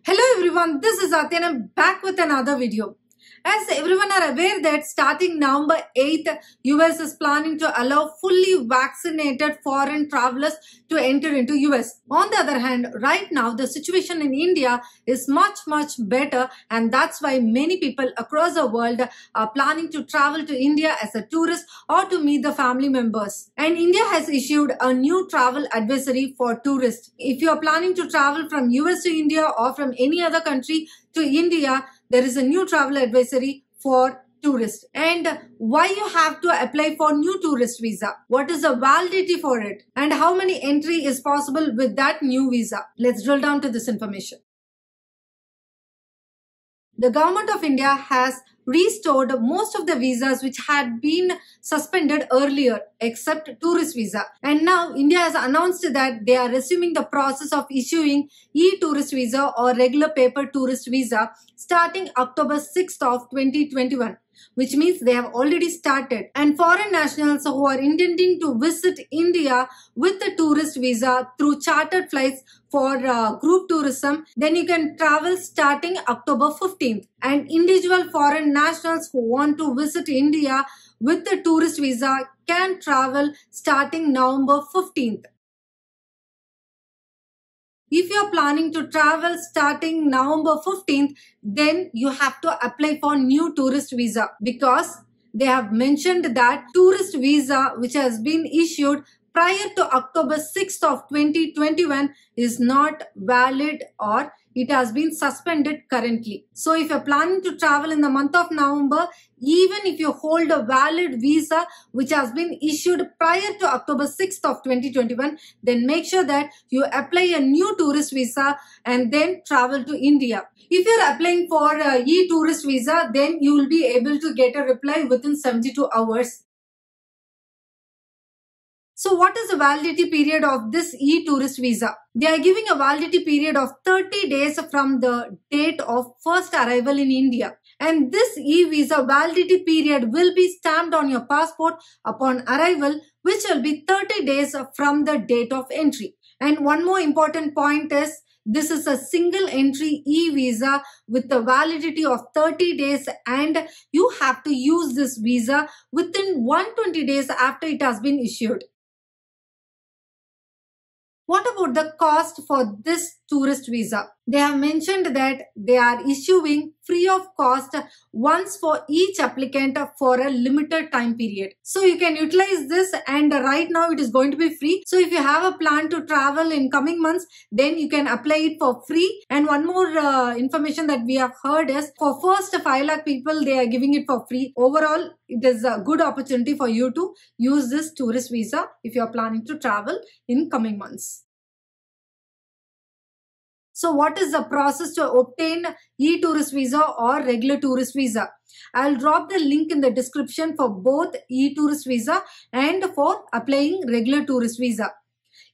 Hello everyone, this is Aati and I'm back with another video. As everyone are aware that starting November 8th, US is planning to allow fully vaccinated foreign travelers to enter into US. On the other hand, right now the situation in India is much better, and that's why many people across the world are planning to travel to India as a tourist or to meet the family members. And India has issued a new travel advisory for tourists. If you are planning to travel from US to India or from any other country to India, there is a new travel advisory for tourists. And why you have to apply for new tourist visa? What is the validity for it? And how many entry is possible with that new visa? Let's drill down to this information. The government of India has restored most of the visas which had been suspended earlier except tourist visa, and now India has announced that they are resuming the process of issuing e-tourist visa or regular paper tourist visa starting October 6th of 2021, which means they have already started. And foreign nationals who are intending to visit India with the tourist visa through chartered flights for group tourism, then you can travel starting October 15th. And individual foreign nationals who want to visit India with the tourist visa can travel starting November 15th. If you are planning to travel starting November 15th, then you have to apply for new tourist visa, because they have mentioned that tourist visa which has been issued prior to October 6th of 2021 is not valid, or it has been suspended currently. So if you're planning to travel in the month of November, even if you hold a valid visa which has been issued prior to October 6th of 2021, then make sure that you apply a new tourist visa and then travel to India. If you're applying for e-tourist visa, then you will be able to get a reply within 72 hours. So what is the validity period of this e-tourist visa? They are giving a validity period of 30 days from the date of first arrival in India. And this e-visa validity period will be stamped on your passport upon arrival, which will be 30 days from the date of entry. And one more important point is, this is a single entry e-visa with the validity of 30 days, and you have to use this visa within 120 days after it has been issued. What about the cost for this tourist visa? They have mentioned that they are issuing free of cost once for each applicant for a limited time period. So you can utilize this, and right now it is going to be free. So if you have a plan to travel in coming months, then you can apply it for free. And one more information that we have heard is, for first 5 lakh people, they are giving it for free. Overall, it is a good opportunity for you to use this tourist visa if you are planning to travel in coming months. So what is the process to obtain e-tourist visa or regular tourist visa? I'll drop the link in the description for both e-tourist visa and for applying regular tourist visa.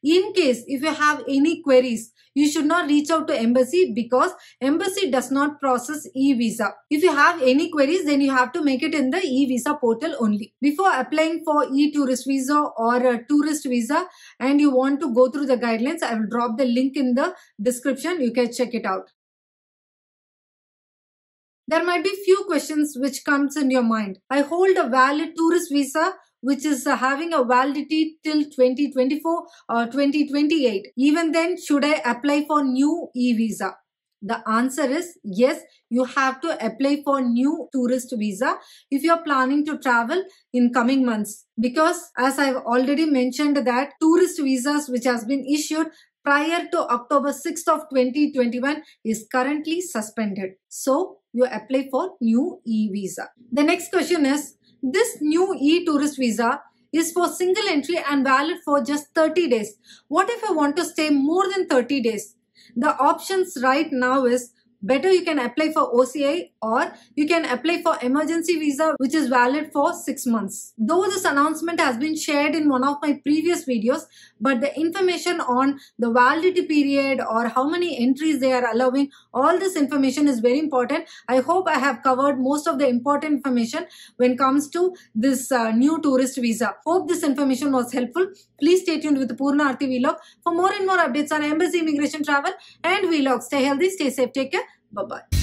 In case if you have any queries, you should not reach out to embassy, because embassy does not process e-visa. If you have any queries, then you have to make it in the e-visa portal only. Before applying for e-tourist visa or a tourist visa and you want to go through the guidelines, I will drop the link in the description. You can check it out. There might be few questions which comes in your mind. I hold a valid tourist visa which is having a validity till 2024 or 2028. Even then, should I apply for new e-visa? The answer is yes, you have to apply for new tourist visa if you are planning to travel in coming months. Because as I have already mentioned that tourist visas which has been issued prior to October 6th of 2021 is currently suspended. So you apply for new e-visa. The next question is, this new e-tourist visa is for single entry and valid for just 30 days. What if I want to stay more than 30 days? The options right now is better you can apply for OCI, or you can apply for emergency visa which is valid for 6 months. Though this announcement has been shared in one of my previous videos, but the information on the validity period or how many entries they are allowing, all this information is very important. I hope I have covered most of the important information when it comes to this new tourist visa. Hope this information was helpful. Please stay tuned with the Purna Arti Vlog for more and more updates on embassy, immigration, travel and vlogs. Stay healthy, stay safe, take care. Bye-bye.